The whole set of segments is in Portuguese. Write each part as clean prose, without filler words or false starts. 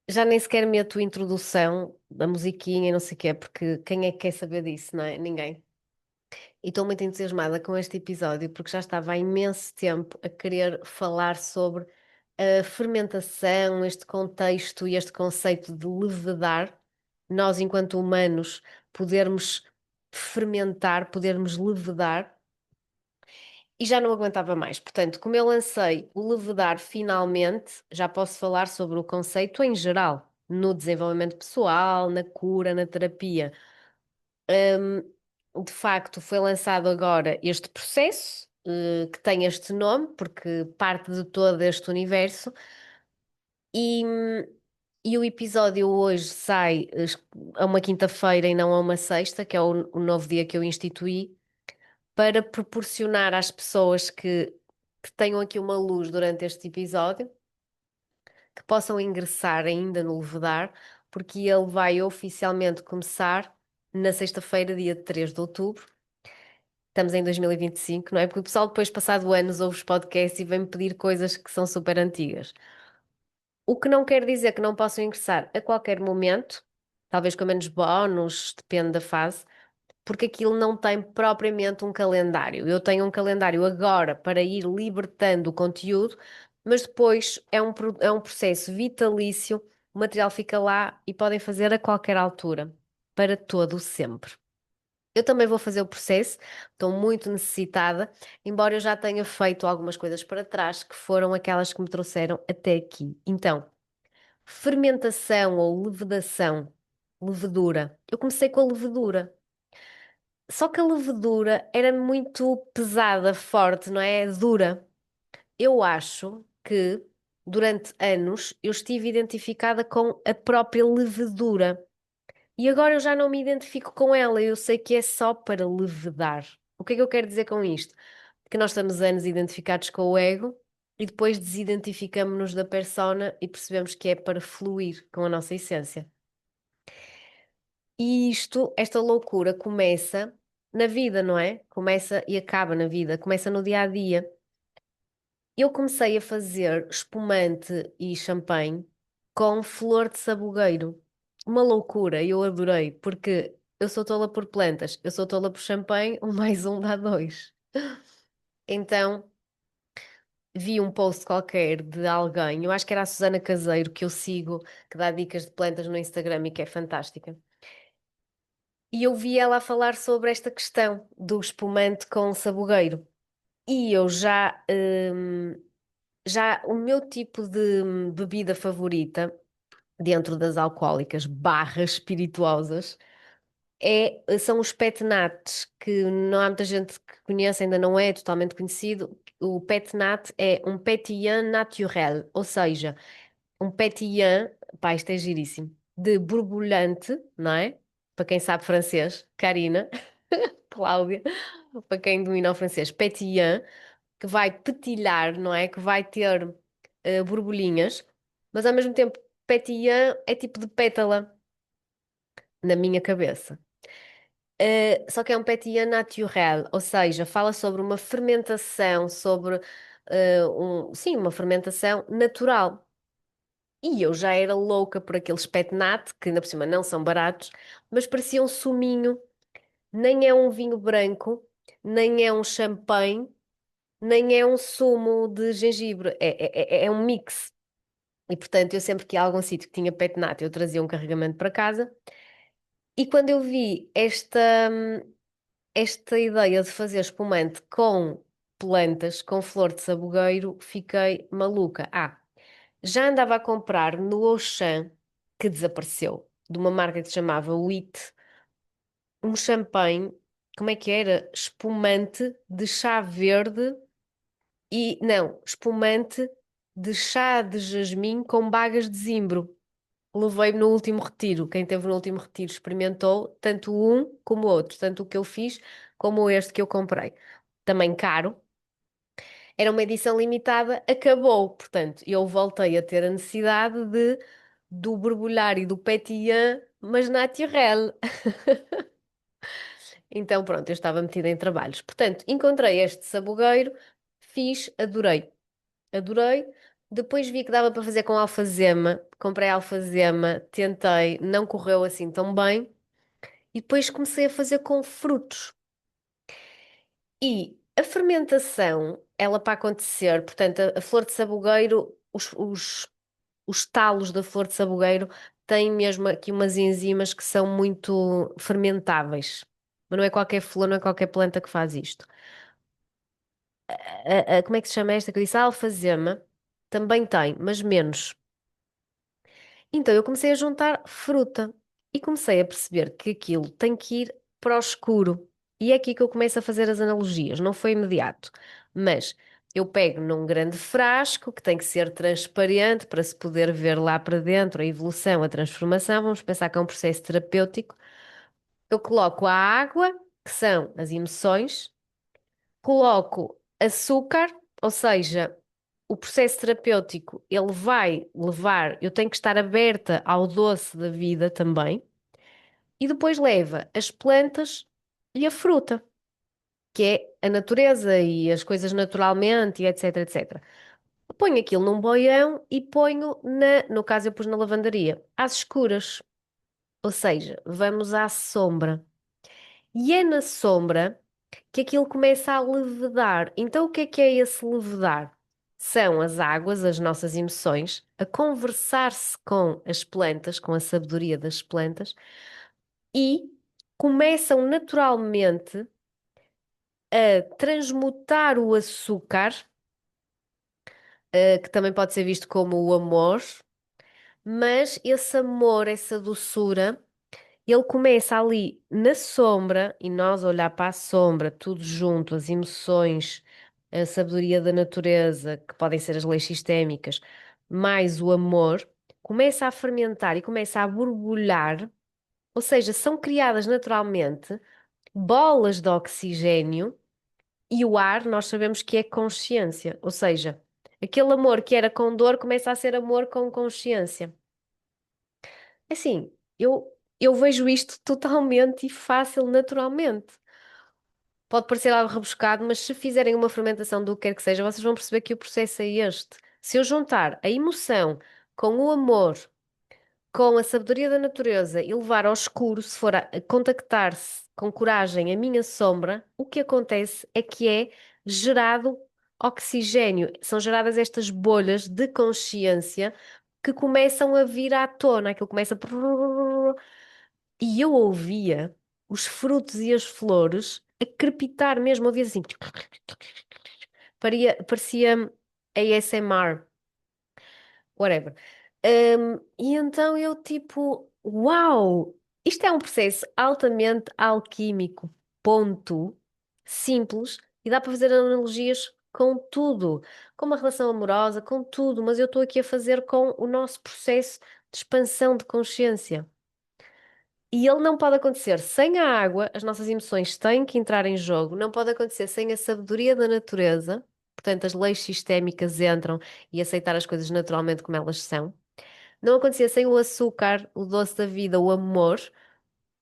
Já nem sequer meto a introdução da musiquinha e não sei o quê, porque quem é que quer saber disso, não é? Ninguém. E estou muito entusiasmada com este episódio porque já estava há imenso tempo a querer falar sobre a fermentação, este contexto e este conceito de levedar. Nós, enquanto humanos, podermos fermentar, podermos levedar. E já não aguentava mais. Portanto, como eu lancei o levedar finalmente, já posso falar sobre o conceito em geral, no desenvolvimento pessoal, na cura, na terapia. De facto, foi lançado agora este processo, que tem este nome, porque parte de todo este universo, e, e o episódio hoje sai a uma quinta-feira e não a uma sexta, que é o novo dia que eu instituí, para proporcionar às pessoas que tenham aqui uma luz durante este episódio, que possam ingressar ainda no Levedar, porque ele vai oficialmente começar na sexta-feira, dia 3 de outubro. Estamos em 2025, não é? Porque o pessoal depois, passado anos, ouve os podcasts e vem-me pedir coisas que são super antigas. O que não quer dizer que não possam ingressar a qualquer momento, talvez com menos bónus, depende da fase, porque aquilo não tem propriamente um calendário. Eu tenho um calendário agora para ir libertando o conteúdo, mas depois é um processo vitalício, o material fica lá e podem fazer a qualquer altura, para todo o sempre. Eu também vou fazer o processo, estou muito necessitada, embora eu já tenha feito algumas coisas para trás, que foram aquelas que me trouxeram até aqui. Então, fermentação ou levedação, levedura. Eu comecei com a levedura. Só que a levedura era muito pesada, forte, não é? Dura. Eu acho que durante anos eu estive identificada com a própria levedura e agora eu já não me identifico com ela, eu sei que é só para levedar. O que é que eu quero dizer com isto? Que nós estamos anos identificados com o ego e depois desidentificamos-nos da persona e percebemos que é para fluir com a nossa essência. E esta loucura começa na vida, não é? Começa e acaba na vida, começa no dia a dia. Eu comecei a fazer espumante e champanhe com flor de sabugueiro. Uma loucura, eu adorei, porque eu sou tola por plantas, eu sou tola por champanhe, um mais um dá dois. Então, vi um post qualquer de alguém, eu acho que era a Susana Caseiro, que eu sigo, que dá dicas de plantas no Instagram e que é fantástica. E eu vi ela a falar sobre esta questão do espumante com sabugueiro. E eu já o meu tipo de bebida favorita, dentro das alcoólicas barra espirituosas, são os pet nates, que não há muita gente que conhece, ainda não é totalmente conhecido. O pet nat é um pétillant naturel, ou seja, um pétillant, pá, isto é giríssimo, de borbulhante, não é? Para quem sabe francês, Karina, Cláudia, para quem domina o francês, pétillant, que vai petilhar, não é? Que vai ter borbulhinhas, mas ao mesmo tempo pétillant é tipo de pétala na minha cabeça. Só que é um pétillant naturel, ou seja, fala sobre uma fermentação, sobre sim, uma fermentação natural. E eu já era louca por aqueles pet nat, que ainda por cima não são baratos, mas parecia um suminho. Nem é um vinho branco, nem é um champanhe, nem é um sumo de gengibre. É um mix. E portanto, eu sempre que ia a algum sítio que tinha pet nat, eu trazia um carregamento para casa. E quando eu vi esta ideia de fazer espumante com plantas, com flor de sabugueiro, fiquei maluca. Já andava a comprar no Auchan, que desapareceu, de uma marca que se chamava Wheat, um champanhe, como é que era? Espumante de chá verde e, não, espumante de chá de jasmim com bagas de zimbro. Levei-me no último retiro. Quem teve no último retiro experimentou tanto um como o outro, tanto o que eu fiz como este que eu comprei. Também caro. Era uma edição limitada, acabou. Portanto, eu voltei a ter a necessidade do borbulhar e do pétillant, mas naturel. Então, pronto, eu estava metida em trabalhos. Portanto, encontrei este sabugueiro, fiz, adorei. Adorei. Depois vi que dava para fazer com alfazema. Comprei alfazema, tentei, não correu assim tão bem. E depois comecei a fazer com frutos. E a fermentação, ela para acontecer, portanto, a flor de sabugueiro, os talos da flor de sabugueiro têm mesmo aqui umas enzimas que são muito fermentáveis. Mas não é qualquer flor, não é qualquer planta que faz isto. Como é que se chama esta que eu disse? A alfazema também tem, mas menos. Então eu comecei a juntar fruta e comecei a perceber que aquilo tem que ir para o escuro. E é aqui que eu começo a fazer as analogias. Não foi imediato, mas eu pego num grande frasco que tem que ser transparente para se poder ver lá para dentro a evolução, a transformação. Vamos pensar que é um processo terapêutico. Eu coloco a água, que são as emoções, coloco açúcar, ou seja, o processo terapêutico, ele vai levar, eu tenho que estar aberta ao doce da vida também, e depois leva as plantas e a fruta, que é a natureza e as coisas naturalmente, e etc, etc. Ponho aquilo num boião e ponho no caso eu pus na lavandaria, às escuras, ou seja, vamos à sombra. E é na sombra que aquilo começa a levedar. Então, o que é esse levedar? São as águas, as nossas emoções, a conversar-se com as plantas, com a sabedoria das plantas, e começam naturalmente a transmutar o açúcar, que também pode ser visto como o amor, mas esse amor, essa doçura. Ele começa ali na sombra e nós olhar para a sombra, tudo junto, as emoções, a sabedoria da natureza, que podem ser as leis sistémicas, mais o amor, começa a fermentar e começa a borbulhar, ou seja, são criadas naturalmente bolas de oxigênio e o ar, nós sabemos que é consciência, ou seja, aquele amor que era com dor começa a ser amor com consciência. Assim, eu vejo isto totalmente e fácil, naturalmente. Pode parecer algo rebuscado, mas se fizerem uma fermentação do que quer que seja, vocês vão perceber que o processo é este. Se eu juntar a emoção com o amor, com a sabedoria da natureza e levar ao escuro, se for a contactar-se com coragem a minha sombra, o que acontece é que é gerado oxigênio. São geradas estas bolhas de consciência que começam a vir à tona, aquilo começa a... E eu ouvia os frutos e as flores a crepitar mesmo, ouvia assim. Parecia ASMR, whatever. E então eu tipo, uau, isto é um processo altamente alquímico, ponto, simples, e dá para fazer analogias com tudo, com uma relação amorosa, com tudo, mas eu estou aqui a fazer com o nosso processo de expansão de consciência. E ele não pode acontecer sem a água, as nossas emoções têm que entrar em jogo, não pode acontecer sem a sabedoria da natureza, portanto, as leis sistémicas entram e aceitar as coisas naturalmente como elas são. Não acontecia sem o açúcar, o doce da vida, o amor,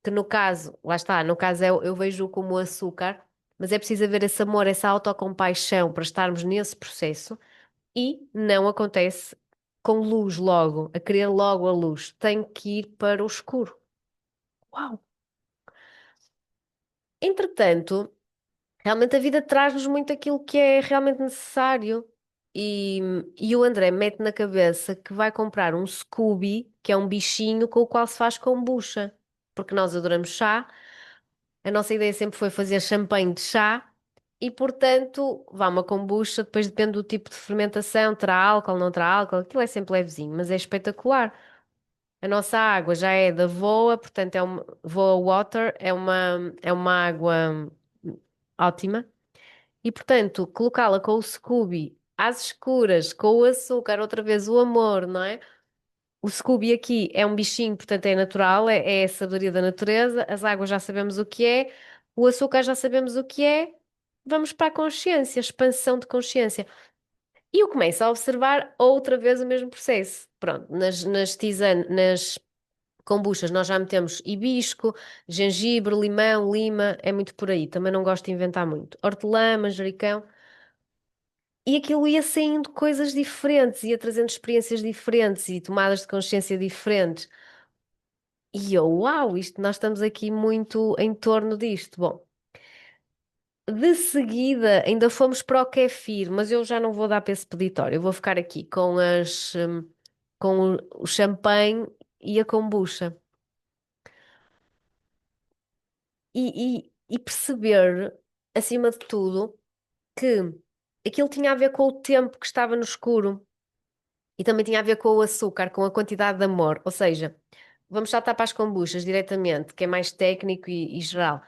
que no caso, lá está, no caso eu vejo como o açúcar, mas é preciso haver esse amor, essa autocompaixão para estarmos nesse processo e não acontece com luz logo, a querer logo a luz, tem que ir para o escuro. Uau! Entretanto, realmente a vida traz-nos muito aquilo que é realmente necessário. E, e o André mete na cabeça que vai comprar um Scooby, que é um bichinho com o qual se faz kombucha. Porque nós adoramos chá, a nossa ideia sempre foi fazer champanhe de chá e, portanto, vá uma kombucha, depois depende do tipo de fermentação, terá álcool, não terá álcool, aquilo é sempre levezinho, mas é espetacular. A nossa água já é da Voa, portanto, Voa Water, é uma água ótima. E, portanto, colocá-la com o Scooby às escuras, com o açúcar, outra vez o amor, não é? O Scooby aqui é um bichinho, portanto é natural, é a sabedoria da natureza. As águas já sabemos o que é, o açúcar já sabemos o que é. Vamos para a consciência, expansão de consciência. E eu começo a observar outra vez o mesmo processo. Pronto, nas kombuchas nós já metemos hibisco, gengibre, limão, lima, é muito por aí. Também não gosto de inventar muito. Hortelã, manjericão. E aquilo ia saindo coisas diferentes, ia trazendo experiências diferentes e tomadas de consciência diferentes. E eu, uau, isto, nós estamos aqui muito em torno disto. Bom, de seguida ainda fomos para o kéfir, mas eu já não vou dar para esse peditório. Eu vou ficar aqui com com o champanhe e a kombucha. E perceber, acima de tudo, que aquilo tinha a ver com o tempo que estava no escuro e também tinha a ver com o açúcar, com a quantidade de amor. Ou seja, vamos saltar para as kombuchas diretamente, que é mais técnico e geral.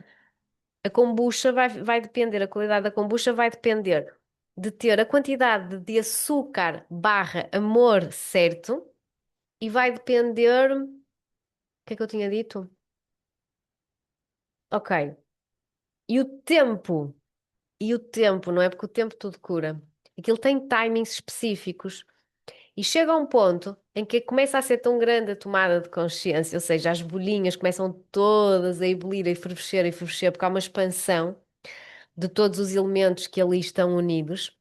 A kombucha vai depender, a qualidade da kombucha vai depender de ter a quantidade de açúcar barra amor certo e vai depender. O que é que eu tinha dito? Ok. E o tempo. E o tempo, não é? Porque o tempo tudo cura. Aquilo tem timings específicos. E chega a um ponto em que começa a ser tão grande a tomada de consciência, ou seja, as bolinhas começam todas a ebulir, a efervescer, porque há uma expansão de todos os elementos que ali estão unidos,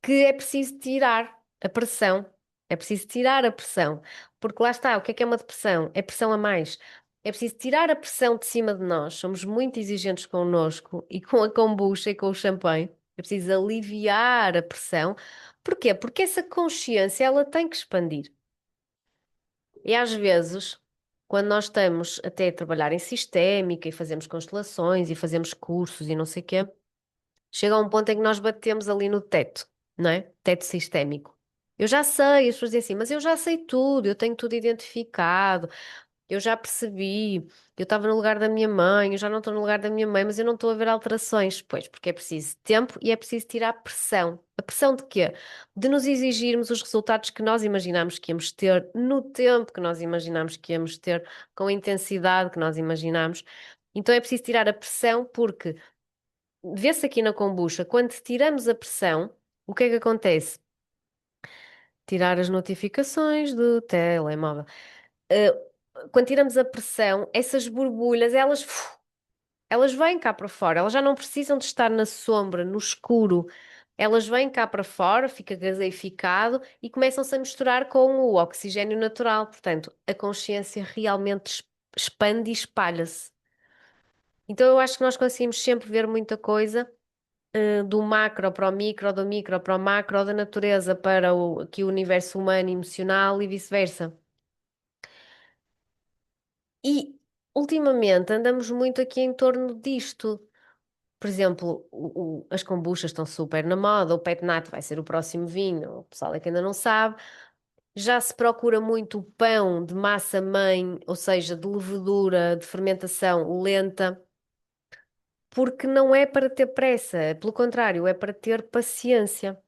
que é preciso tirar a pressão. É preciso tirar a pressão. Porque lá está, o que é uma depressão? É pressão a mais. É preciso tirar a pressão de cima de nós. Somos muito exigentes connosco e com a kombucha e com o champanhe. É preciso aliviar a pressão. Porquê? Porque essa consciência ela tem que expandir. E às vezes, quando nós estamos até a trabalhar em sistémica e fazemos constelações e fazemos cursos e não sei o quê, chega a um ponto em que nós batemos ali no teto, não é? Teto sistémico. Eu já sei, as pessoas dizem assim, mas eu já sei tudo, eu tenho tudo identificado, eu já percebi, eu estava no lugar da minha mãe, eu já não estou no lugar da minha mãe, mas eu não estou a ver alterações. Pois, porque é preciso tempo e é preciso tirar pressão. A pressão de quê? De nos exigirmos os resultados que nós imaginámos que íamos ter, no tempo que nós imaginámos que íamos ter, com a intensidade que nós imaginámos. Então é preciso tirar a pressão porque vê-se aqui na kombucha, quando tiramos a pressão, o que é que acontece? Tirar as notificações do telemóvel. Quando tiramos a pressão, essas borbulhas, elas vêm cá para fora, elas já não precisam de estar na sombra, no escuro. Elas vêm cá para fora, fica gaseificado e começam-se a misturar com o oxigênio natural. Portanto, a consciência realmente expande e espalha-se. Então, eu acho que nós conseguimos sempre ver muita coisa do macro para o micro, do micro para o macro, da natureza para aqui o universo humano e emocional e vice-versa. E ultimamente andamos muito aqui em torno disto. Por exemplo, as kombuchas estão super na moda, o Pet Nat vai ser o próximo vinho, o pessoal é que ainda não sabe. Já se procura muito o pão de massa mãe, ou seja, de levedura, de fermentação lenta, porque não é para ter pressa, pelo contrário, é para ter paciência.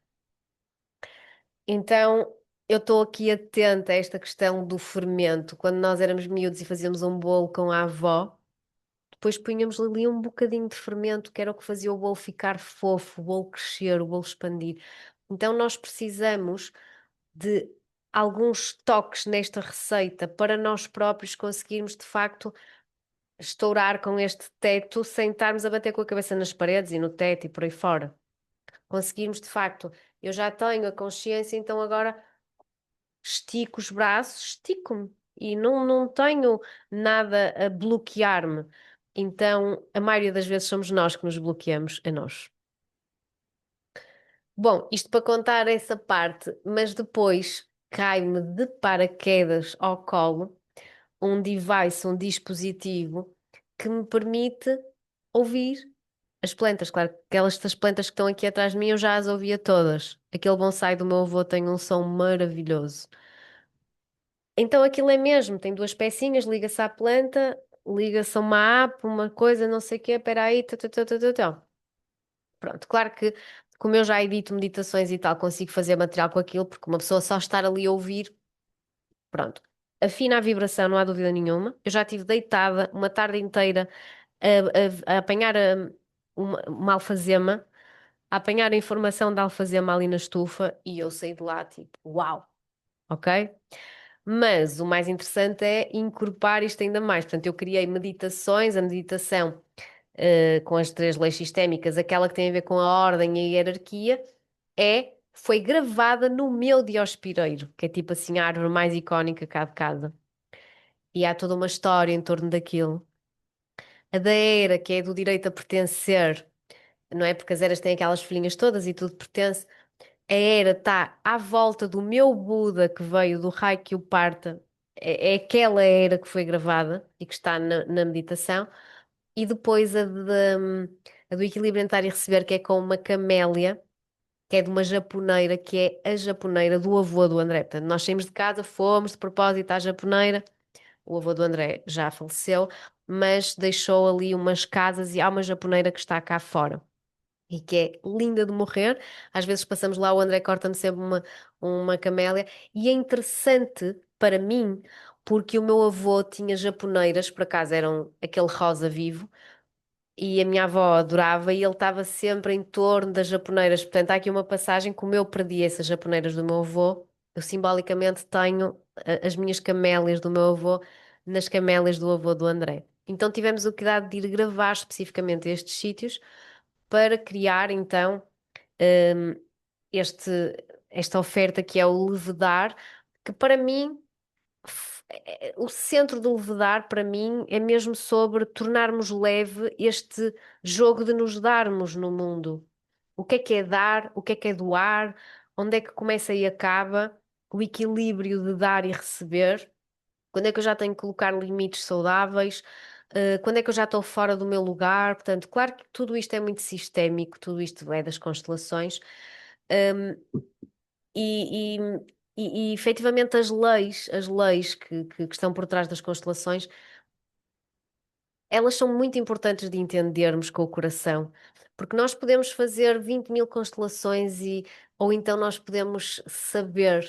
Então, eu estou aqui atenta a esta questão do fermento. Quando nós éramos miúdos e fazíamos um bolo com a avó, depois punhamos ali um bocadinho de fermento, que era o que fazia o bolo ficar fofo, o bolo crescer, o bolo expandir. Então, nós precisamos de alguns toques nesta receita para nós próprios conseguirmos, de facto, estourar com este teto sem estarmos a bater com a cabeça nas paredes e no teto e por aí fora. Conseguirmos, de facto, eu já tenho a consciência, então agora estico os braços, estico-me e não tenho nada a bloquear-me. Então, a maioria das vezes somos nós que nos bloqueamos a nós. Bom, isto para contar essa parte, mas depois cai-me de paraquedas ao colo um device, um dispositivo que me permite ouvir as plantas. Claro, aquelas das plantas que estão aqui atrás de mim eu já as ouvia todas. Aquele bonsai do meu avô tem um som maravilhoso. Então aquilo é mesmo, tem duas pecinhas, liga-se à planta, liga-se a uma app, uma coisa, não sei o quê, espera aí, Pronto, claro que como eu já edito meditações e tal, consigo fazer material com aquilo, porque uma pessoa só estar ali a ouvir, pronto. Afina a vibração, não há dúvida nenhuma. Eu já estive deitada uma tarde inteira a apanhar uma alfazema, a apanhar a informação da alfazema ali na estufa e eu saí de lá tipo, uau, ok? Mas o mais interessante é incorporar isto ainda mais. Portanto, eu criei meditações, a meditação com as três leis sistémicas, aquela que tem a ver com a ordem e a hierarquia, foi gravada no meu diospireiro, que é tipo assim a árvore mais icónica cá de casa. E há toda uma história em torno daquilo. A da Era, que é do direito a pertencer, não é? Porque as eras têm aquelas folhinhas todas e tudo pertence. A Era está à volta do meu Buda que veio do raio que o parta. É aquela Era que foi gravada e que está na meditação. E depois a do equilíbrio entre dar e receber, que é com uma camélia, que é de uma japoneira, que é a japoneira do avô do André. Portanto, nós saímos de casa, fomos de propósito à japoneira. O avô do André já faleceu, mas deixou ali umas casas e há uma japoneira que está cá fora. E que é linda de morrer. Às vezes passamos lá, o André corta-me sempre uma camélia. E é interessante para mim, porque o meu avô tinha japoneiras, por acaso eram aquele rosa vivo, e a minha avó adorava e ele estava sempre em torno das japoneiras. Portanto, há aqui uma passagem, como eu perdi essas japoneiras do meu avô, eu simbolicamente tenho as minhas camélias do meu avô nas camélias do avô do André. Então tivemos o cuidado de ir gravar especificamente estes sítios para criar então hum, este, esta oferta que é o Levedar, que para mim o centro do Levedar, para mim, é mesmo sobre tornarmos leve este jogo de nos darmos no mundo. O que é dar, o que é doar, onde é que começa e acaba, o equilíbrio de dar e receber, quando é que eu já tenho que colocar limites saudáveis, quando é que eu já estou fora do meu lugar. Portanto, claro que tudo isto é muito sistémico, tudo isto é das constelações. Um, e, e, e efetivamente as leis que estão por trás das constelações, elas são muito importantes de entendermos com o coração, porque nós podemos fazer 20.000 constelações ou então nós podemos saber,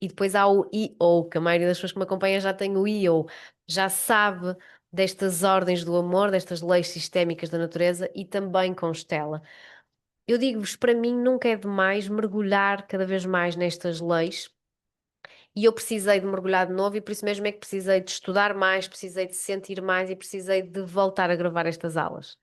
e depois há o I.O., que a maioria das pessoas que me acompanham já tem o I.O., já sabe destas ordens do amor, destas leis sistémicas da natureza e também constela. Eu digo-vos, para mim nunca é demais mergulhar cada vez mais nestas leis. E eu precisei de mergulhar de novo, e por isso mesmo é que precisei de estudar mais, precisei de sentir mais e precisei de voltar a gravar estas aulas.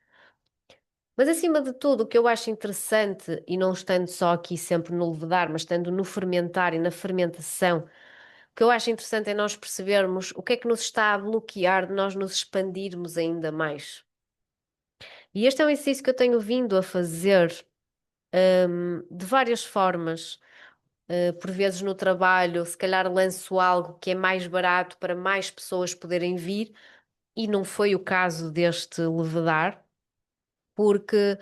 Mas acima de tudo, o que eu acho interessante, e não estando só aqui sempre no levedar, mas estando no fermentar e na fermentação, o que eu acho interessante é nós percebermos o que é que nos está a bloquear de nós nos expandirmos ainda mais. E este é um exercício que eu tenho vindo a fazer, de várias formas. Por vezes no trabalho, se calhar lanço algo que é mais barato para mais pessoas poderem vir, e não foi o caso deste levedar, porque,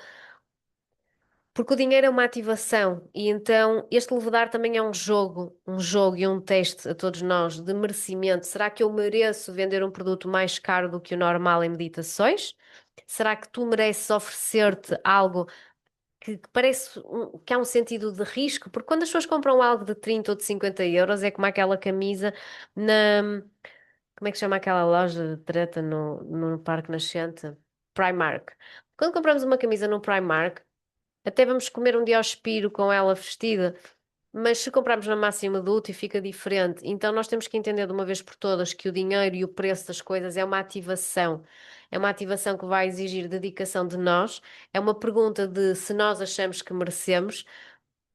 porque o dinheiro é uma ativação, e então este levedar também é um jogo e um teste a todos nós de merecimento. Será que eu mereço vender um produto mais caro do que o normal em meditações? Será que tu mereces oferecer-te algo que parece que há um sentido de risco? Porque quando as pessoas compram algo de 30 ou de 50 euros, é como aquela camisa na. Como é que se chama aquela loja de treta no Parque Nascente? Primark. Quando compramos uma camisa no Primark, até vamos comer um Diospiro com ela vestida, mas se comprarmos na Máximo Duty fica diferente. Então nós temos que entender de uma vez por todas que o dinheiro e o preço das coisas é uma ativação. É uma ativação que vai exigir dedicação de nós. É uma pergunta de se nós achamos que merecemos.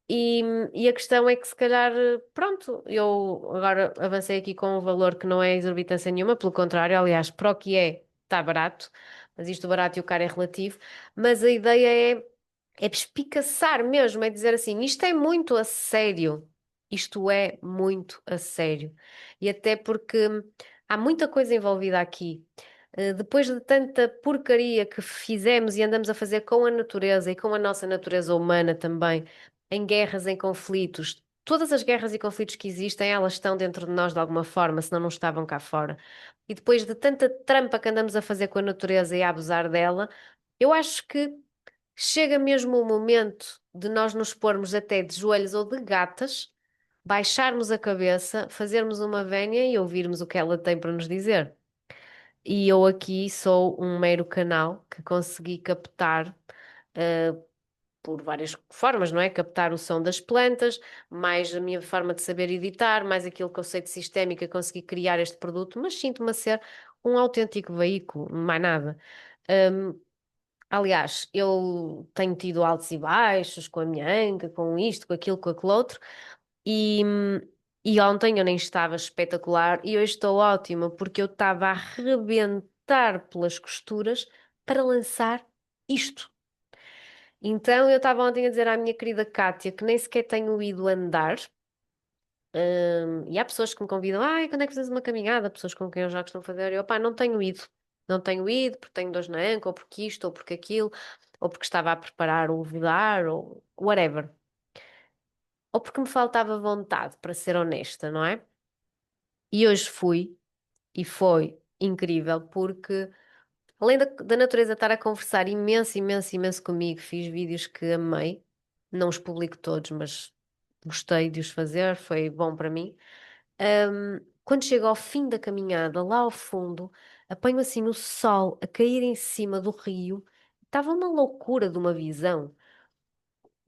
E, e a questão é que se calhar, pronto, eu agora avancei aqui com um valor que não é exorbitância nenhuma, pelo contrário, aliás, para o que é, está barato, mas isto o barato e o caro é relativo, mas a ideia é espicaçar mesmo, é dizer assim, isto é muito a sério, isto é muito a sério. E até porque há muita coisa envolvida aqui. Depois de tanta porcaria que fizemos e andamos a fazer com a natureza e com a nossa natureza humana também, em guerras, em conflitos. Todas as guerras e conflitos que existem, elas estão dentro de nós de alguma forma, senão não estavam cá fora. E depois de tanta trampa que andamos a fazer com a natureza e a abusar dela, eu acho que chega mesmo o momento de nós nos pormos até de joelhos ou de gatas, baixarmos a cabeça, fazermos uma vénia e ouvirmos o que ela tem para nos dizer. E eu aqui sou um mero canal que consegui captar. Por várias formas, não é? Captar o som das plantas, mais a minha forma de saber editar, mais aquilo que eu sei de sistémica, consegui criar este produto, mas sinto-me a ser um autêntico veículo, mais nada. Aliás, eu tenho tido altos e baixos com a minha anca, com isto, com aquilo, com aquele outro, e, e ontem eu nem estava espetacular e hoje estou ótima porque eu estava a arrebentar pelas costuras para lançar isto. Então eu estava ontem a dizer à minha querida Kátia que nem sequer tenho ido andar. E há pessoas que me convidam, ai, quando é que fazes uma caminhada? Pessoas com quem eu já costumo fazer. Eu, pá, não tenho ido. Não tenho ido porque tenho dores na anca, ou porque isto, ou porque aquilo, ou porque estava a preparar o rodar, ou whatever. Ou porque me faltava vontade, para ser honesta, não é? E hoje fui, e foi incrível, porque além da natureza estar a conversar imenso, imenso, imenso comigo, fiz vídeos que amei. Não os publico todos, mas gostei de os fazer, foi bom para mim. Quando chego ao fim da caminhada, lá ao fundo, apanho assim no sol a cair em cima do rio. Estava uma loucura de uma visão.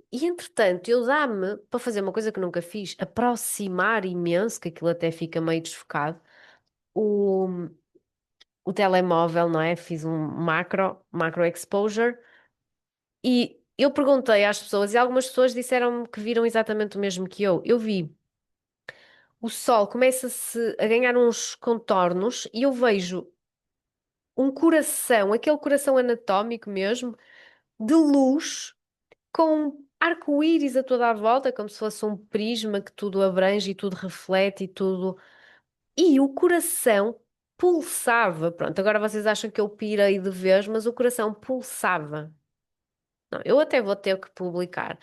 E entretanto, eu dá-me para fazer uma coisa que nunca fiz, aproximar imenso, que aquilo até fica meio desfocado, o, o telemóvel, não é? Fiz um macro exposure. E eu perguntei às pessoas, e algumas pessoas disseram-me que viram exatamente o mesmo que eu. Eu vi. O sol começa-se a ganhar uns contornos e eu vejo um coração, aquele coração anatómico mesmo, de luz, com arco-íris a toda a volta, como se fosse um prisma que tudo abrange e tudo reflete e tudo. E o coração pulsava. Pronto, agora vocês acham que eu pirei de vez, mas o coração pulsava. Não, eu até vou ter que publicar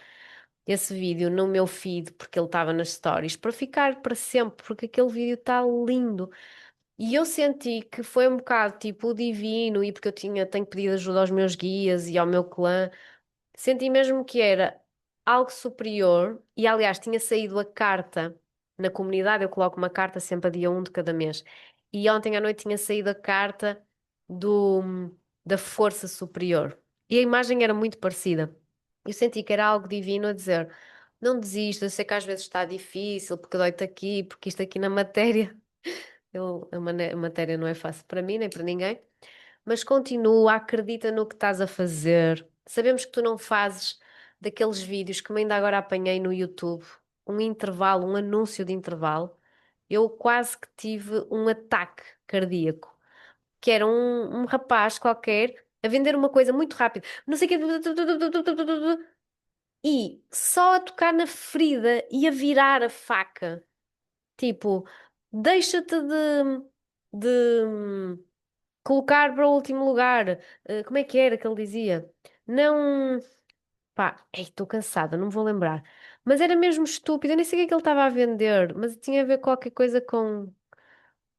esse vídeo no meu feed, porque ele estava nas stories, para ficar para sempre, porque aquele vídeo está lindo. E eu senti que foi um bocado tipo o divino, e porque tenho pedido ajuda aos meus guias e ao meu clã, senti mesmo que era algo superior. E aliás, tinha saído a carta na comunidade, eu coloco uma carta sempre a dia 1 de cada mês. E ontem à noite tinha saído a carta do, da força superior. E a imagem era muito parecida. Eu senti que era algo divino a dizer: não desista, eu sei que às vezes está difícil, porque dói-te aqui, porque isto aqui na matéria. A matéria não é fácil para mim nem para ninguém, mas continua, acredita no que estás a fazer. Sabemos que tu não fazes daqueles vídeos que ainda agora apanhei no YouTube, um intervalo, um anúncio de intervalo. Eu quase que tive um ataque cardíaco, que era um rapaz qualquer a vender uma coisa muito rápido, não sei o quê, e só a tocar na ferida e a virar a faca. Tipo, deixa-te de colocar para o último lugar. Como é que era que ele dizia? Não. Pá, estou cansada, não me vou lembrar. Mas era mesmo estúpido, eu nem sei o que é que ele estava a vender, mas tinha a ver qualquer coisa com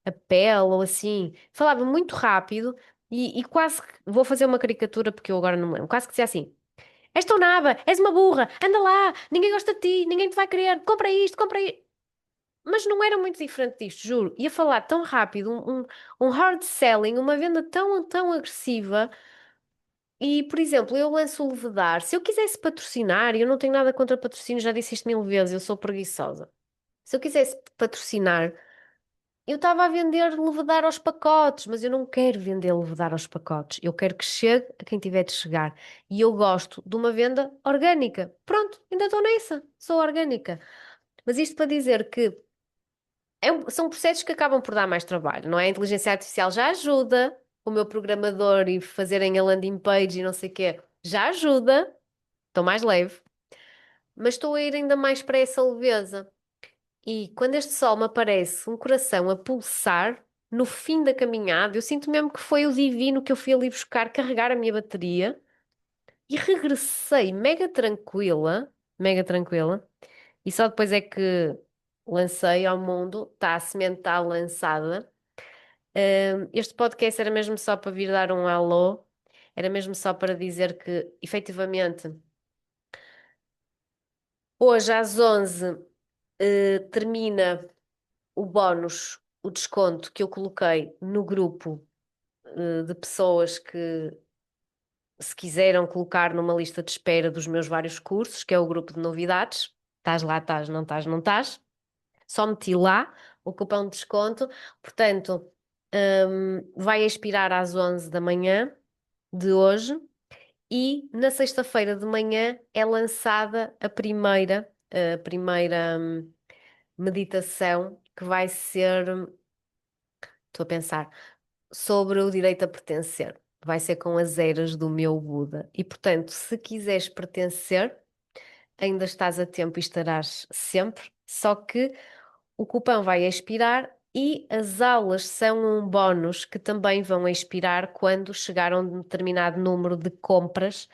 a pele ou assim. Falava muito rápido e quase que. Vou fazer uma caricatura porque eu agora não me lembro. Quase que dizia assim: És tão naba, és uma burra, anda lá, ninguém gosta de ti, ninguém te vai querer, compra isto, compra isto. Mas não era muito diferente disto, juro. Ia falar tão rápido, um hard selling, uma venda tão, tão agressiva. E, por exemplo, eu lanço o Levedar. Se eu quisesse patrocinar, e eu não tenho nada contra patrocínio, já disse isto 1000 vezes, eu sou preguiçosa. Se eu quisesse patrocinar, eu estava a vender Levedar aos pacotes, mas eu não quero vender Levedar aos pacotes. Eu quero que chegue a quem tiver de chegar. E eu gosto de uma venda orgânica. Pronto, ainda estou nessa, sou orgânica. Mas isto para dizer que são processos que acabam por dar mais trabalho, não é? A inteligência artificial já ajuda, o meu programador e fazerem a landing page e não sei o quê, já ajuda, estou mais leve, mas estou a ir ainda mais para essa leveza. E quando este sol me aparece, um coração a pulsar, no fim da caminhada, eu sinto mesmo que foi o divino que eu fui ali buscar, carregar a minha bateria e regressei mega tranquila, e só depois é que lancei ao mundo, está a semente está lançada. Este podcast era mesmo só para vir dar um alô, era mesmo só para dizer que, efetivamente, hoje às 11, termina o bónus, o desconto que eu coloquei no grupo, de pessoas que se quiseram colocar numa lista de espera dos meus vários cursos, que é o grupo de novidades. Estás lá, estás, não estás, não estás. Só meti lá o cupom de desconto. Portanto, vai expirar às 11 da manhã de hoje E na sexta-feira de manhã é lançada a primeira meditação que vai ser, estou a pensar, sobre o direito a pertencer. Vai ser com as eras do meu Buda. E portanto, se quiseres pertencer, ainda estás a tempo e estarás sempre, só que o cupão vai expirar e as aulas são um bónus que também vão expirar quando chegar a um determinado número de compras,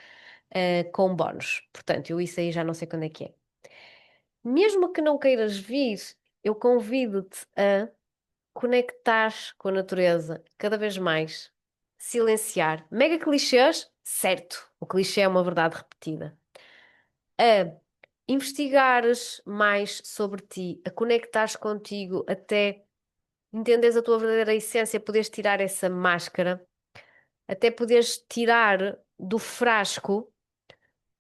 com bónus. Portanto, eu isso aí já não sei quando é que é. Mesmo que não queiras vir, eu convido-te a conectar com a natureza cada vez mais. Silenciar. Mega clichês? Certo. O clichê é uma verdade repetida. A investigares mais sobre ti, a conectares contigo até entenderes a tua verdadeira essência, poderes tirar essa máscara, até poderes tirar do frasco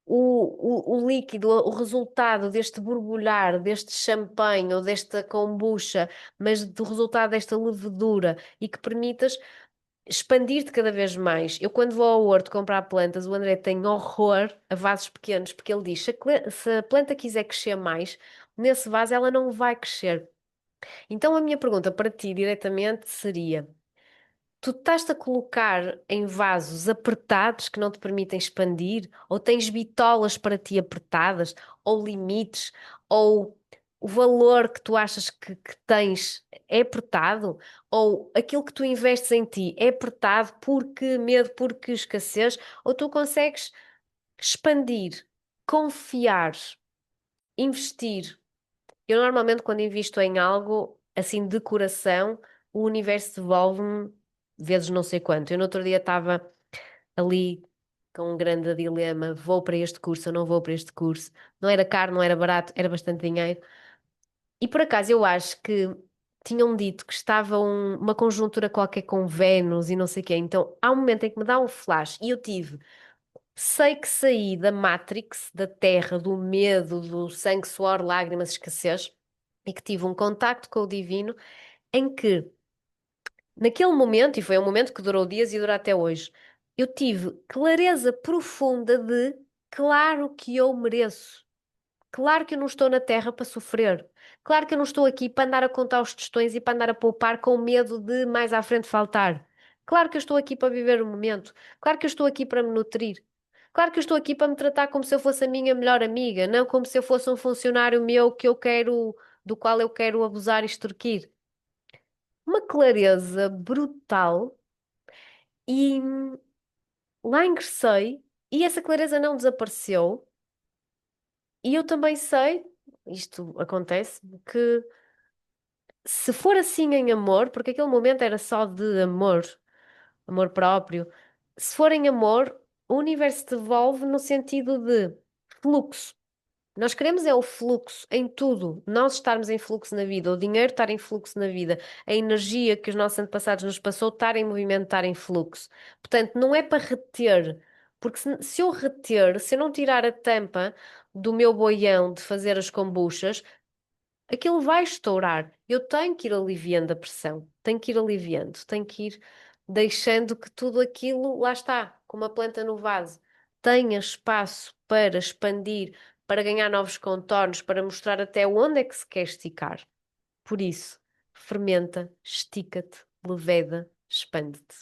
o líquido, o resultado deste borbulhar, deste champanhe ou desta kombucha, mas do resultado desta levedura e que permitas expandir-te cada vez mais. Eu, quando vou ao horto comprar plantas, o André tem horror a vasos pequenos, porque ele diz: se a planta quiser crescer mais, nesse vaso ela não vai crescer. Então, a minha pergunta para ti diretamente seria: tu estás-te a colocar em vasos apertados que não te permitem expandir? Ou tens bitolas para ti apertadas? Ou limites? Ou o valor que tu achas que tens é apertado? Ou aquilo que tu investes em ti é apertado porque medo, porque escassez? Ou tu consegues expandir, confiar, investir? Eu normalmente, quando invisto em algo assim de coração, o universo devolve-me vezes não sei quanto. Eu no outro dia estava ali com um grande dilema: vou para este curso ou não vou para este curso? Não era caro, não era barato, era bastante dinheiro. E por acaso eu acho que tinham dito que estava uma conjuntura qualquer com Vênus e não sei o quê. Então há um momento em que me dá um flash e eu tive. Sei que saí da Matrix, da Terra, do medo, do sangue, suor, lágrimas, escassez, e que tive um contacto com o divino em que, naquele momento, e foi um momento que durou dias e dura até hoje, eu tive clareza profunda de claro que eu mereço. Claro que eu não estou na Terra para sofrer. Claro que eu não estou aqui para andar a contar os tostões e para andar a poupar com medo de mais à frente faltar. Claro que eu estou aqui para viver o momento. Claro que eu estou aqui para me nutrir. Claro que eu estou aqui para me tratar como se eu fosse a minha melhor amiga, não como se eu fosse um funcionário meu que eu quero, do qual eu quero abusar e extorquir. Uma clareza brutal e lá ingressei e essa clareza não desapareceu. E eu também sei, isto acontece, que se for assim em amor, porque aquele momento era só de amor, amor próprio, se for em amor, o universo devolve no sentido de fluxo. Nós queremos é o fluxo em tudo, nós estarmos em fluxo na vida, o dinheiro estar em fluxo na vida, a energia que os nossos antepassados nos passou estar em movimento, estar em fluxo. Portanto, não é para reter, porque se eu reter, se eu não tirar a tampa do meu boião de fazer as kombuchas, aquilo vai estourar. Eu tenho que ir aliviando a pressão, tenho que ir aliviando, tenho que ir deixando que tudo aquilo, lá está, como a planta no vaso, tenha espaço para expandir, para ganhar novos contornos, para mostrar até onde é que se quer esticar. Por isso, fermenta, estica-te, leveda, expande-te.